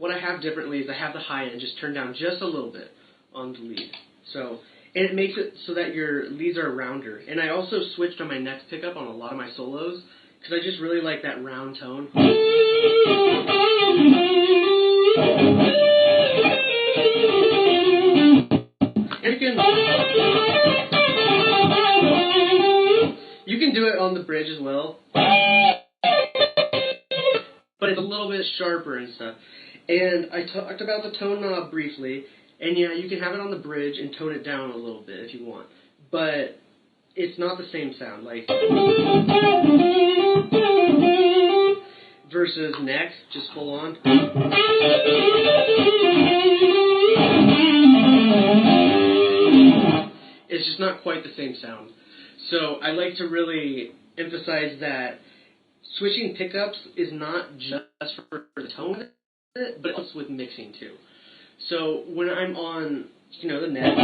what I have differently is I have the high end just turned down just a little bit on the lead. So, and it makes it so that your leads are rounder. And I also switched on my next pickup on a lot of my solos because I just really like that round tone. And you can do it on the bridge as well, but it's a little bit sharper and stuff. And I talked about the tone knob briefly, and yeah, you can have it on the bridge and tone it down a little bit if you want, but it's not the same sound, like versus neck, just full on. It's just not quite the same sound. So I like to really emphasize that switching pickups is not just for the tone, but it helps with mixing too. So when I'm on, the neck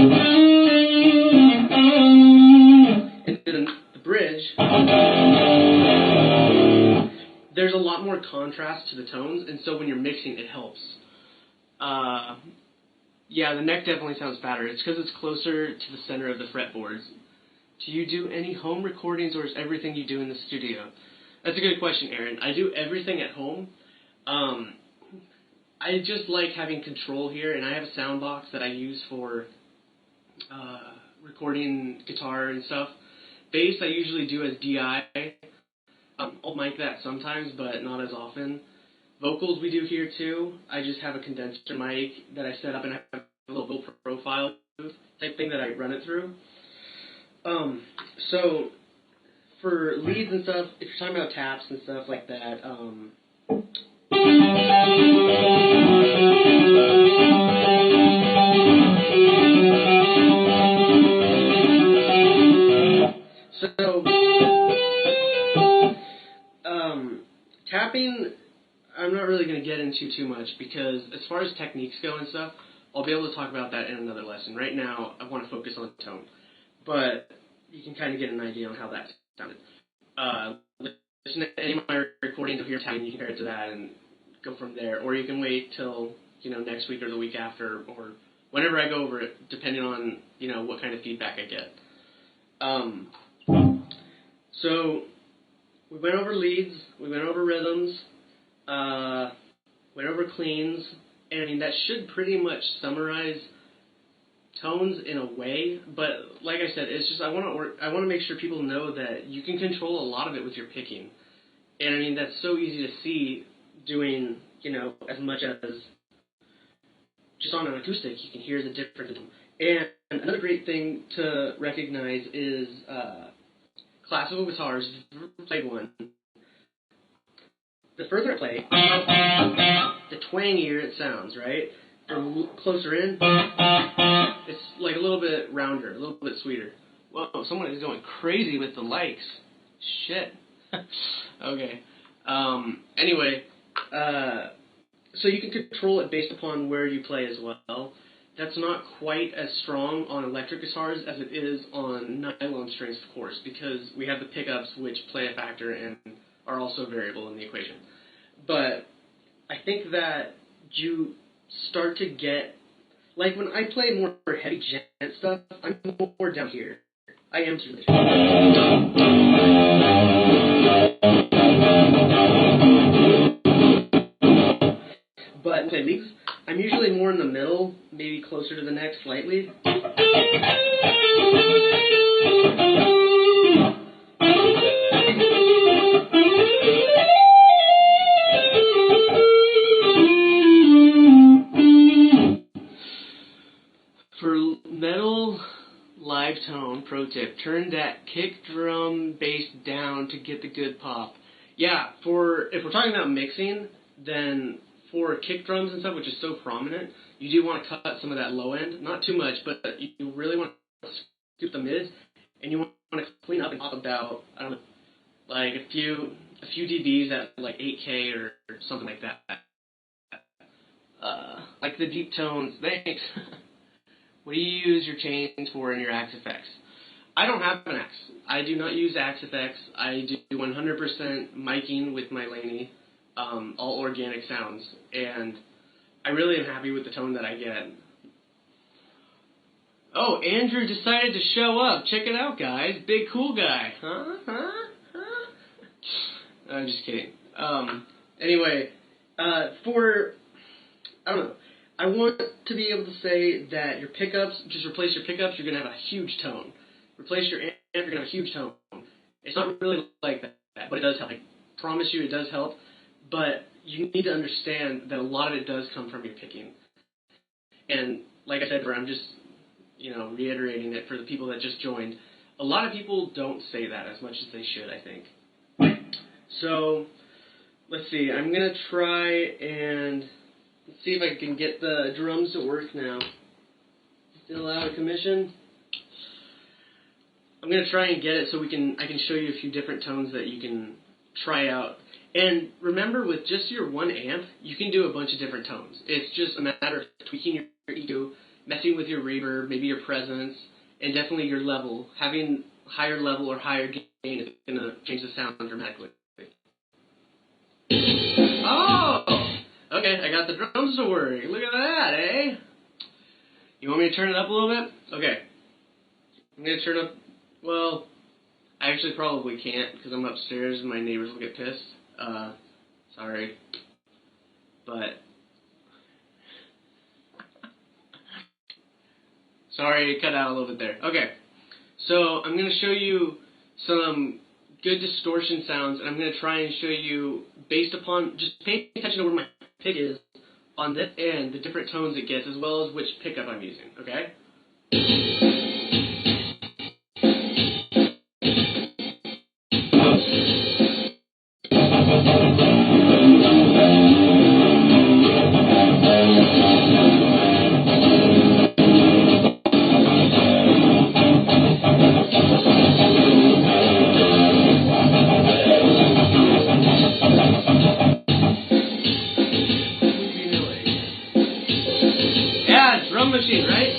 and then the bridge, there's a lot more contrast to the tones, and so when you're mixing, it helps. Yeah, the neck definitely sounds fatter. It's because it's closer to the center of the fretboards. Do you do any home recordings, or is everything you do in the studio? That's a good question, Aaron. I do everything at home. I just like having control here, and I have a sound box that I use for recording guitar and stuff. Bass I usually do as DI. I'll mic that sometimes, but not as often. Vocals we do here too. I just have a condenser mic that I set up, and I have a little profile type thing that I run it through. So for leads and stuff, if you're talking about taps and stuff like that, tapping, I'm not really going to get into too much because as far as techniques go and stuff, I'll be able to talk about that in another lesson. Right now, I want to focus on tone, but you can kind of get an idea on how that sounded. Listen to any of my recordings of your tapping, you can compare it to that and go from there, or you can wait till next week or the week after, or whenever I go over it, depending on what kind of feedback I get. So we went over leads, we went over rhythms, went over cleans, and I mean that should pretty much summarize tones in a way. But like I said, it's just I want to make sure people know that you can control a lot of it with your picking, and I mean that's so easy to see doing as much as just on an acoustic. You can hear the difference. And another great thing to recognize is classical guitars. If you've ever played one, the further I play, the twangier it sounds, right? The closer in, it's like a little bit rounder, a little bit sweeter. Whoa, someone is going crazy with the likes. Shit. Okay. Anyway, so you can control it based upon where you play as well. That's not quite as strong on electric guitars as it is on nylon strings, of course, because we have the pickups which play a factor and are also a variable in the equation. But I think that you start to get, like when I play more heavy gent stuff, I'm more down here. I am too. But when I leads, I'm usually more in the middle, maybe closer to the neck slightly. For metal live tone, pro tip, turn that kick drum bass down to get the good pop. Yeah, if we're talking about mixing, then for kick drums and stuff, which is so prominent, you do want to cut some of that low end. Not too much, but you really want to scoop the mids, and you want to clean up and pop about, I don't know, like a few dBs at like 8K or something like that. Like the deep tones. Thanks. What do you use your chains for in your Axe effects? I don't have an Axe. I do not use Axe effects. I do 100% miking with my Laney, all organic sounds. And I really am happy with the tone that I get. Oh, Andrew decided to show up. Check it out, guys. Big cool guy. Huh? I'm just kidding. Anyway, I don't know. I want to be able to say that your pickups, just replace your pickups, you're going to have a huge tone. Replace your amp, you're going to have a huge tone. It's not really like that, but it does help. I promise you it does help, but you need to understand that a lot of it does come from your picking. And like I said, I'm just, reiterating it for the people that just joined. A lot of people don't say that as much as they should, I think. So, let's see. I'm going to try and see if I can get the drums to work now. Still out of commission. I'm going to try and get it so I can show you a few different tones that you can try out. And remember, with just your one amp, you can do a bunch of different tones. It's just a matter of tweaking your EQ, messing with your reverb, maybe your presence, and definitely your level. Having higher level or higher gain is going to change the sound dramatically. Oh! Okay, I got the drums to work. Look at that, eh? You want me to turn it up a little bit? Okay. I'm going to turn up... Well, I actually probably can't because I'm upstairs and my neighbors will get pissed. Sorry. But... Sorry, it cut out a little bit there. Okay. So, I'm going to show you some good distortion sounds, and I'm going to try and show you, based upon, just pay attention to where my pick is on this end, the different tones it gets, as well as which pickup I'm using, okay? Yeah, drum machine, right?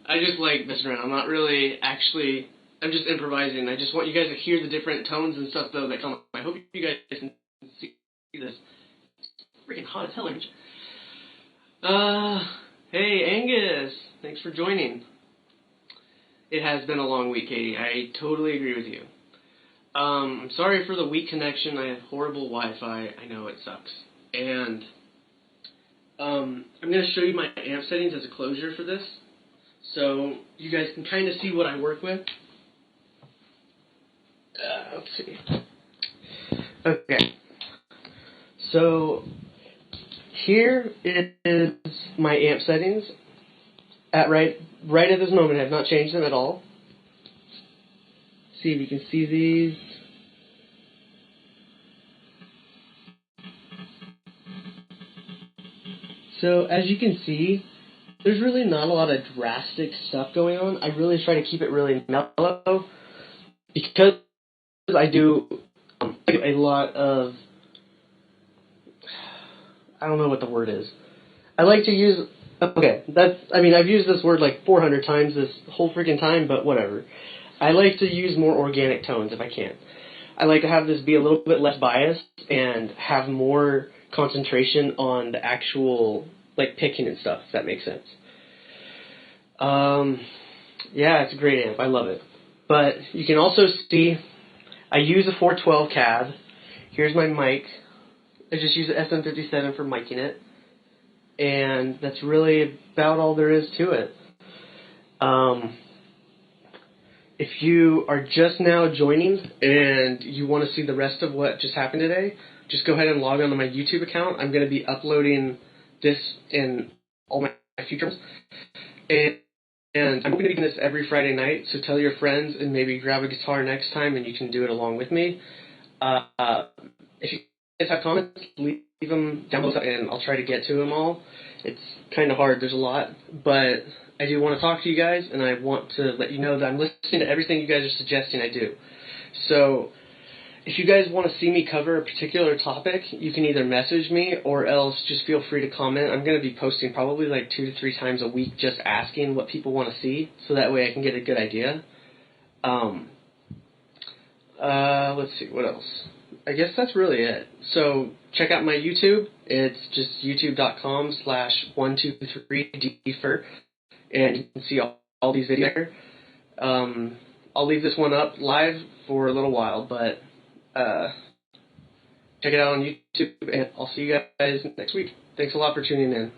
I just like messing around. I'm not really actually, I'm just improvising. I just want you guys to hear the different tones and stuff, though, that come up. I hope you guys can see this. It's freaking hot as hell. Hey, Angus. Thanks for joining. It has been a long week, Katie. I totally agree with you. I'm sorry for the weak connection. I have horrible Wi-Fi. I know it sucks. And I'm going to show you my amp settings as a closure for this, so you guys can kind of see what I work with. Let's see. Okay. So here is my amp settings. Right at this moment, I have not changed them at all. See if you can see these. So as you can see, there's really not a lot of drastic stuff going on. I really try to keep it really mellow because I do a lot of, I don't know what the word is. I like to use, okay, I've used this word like 400 times this whole freaking time, but whatever. I like to use more organic tones if I can. I like to have this be a little bit less biased and have more concentration on the actual, like, picking and stuff, if that makes sense. Yeah, it's a great amp. I love it. But you can also see I use a 412 cab. Here's my mic. I just use an SM57 for miking it. And that's really about all there is to it. If you are just now joining and you want to see the rest of what just happened today, just go ahead and log on to my YouTube account. I'm going to be uploading this in all my future ones. And I'm going to be doing this every Friday night, so tell your friends and maybe grab a guitar next time and you can do it along with me. If you guys have comments, leave them down below and I'll try to get to them all. It's kind of hard, there's a lot, but I do want to talk to you guys and I want to let you know that I'm listening to everything you guys are suggesting I do. So if you guys want to see me cover a particular topic, you can either message me or else just feel free to comment. I'm going to be posting probably like 2 to 3 times a week just asking what people want to see, so that way I can get a good idea. Let's see, what else? I guess that's really it. So check out my YouTube. It's just youtube.com/123dfur, and you can see all these videos here. I'll leave this one up live for a little while, but check it out on YouTube, and I'll see you guys next week. Thanks a lot for tuning in.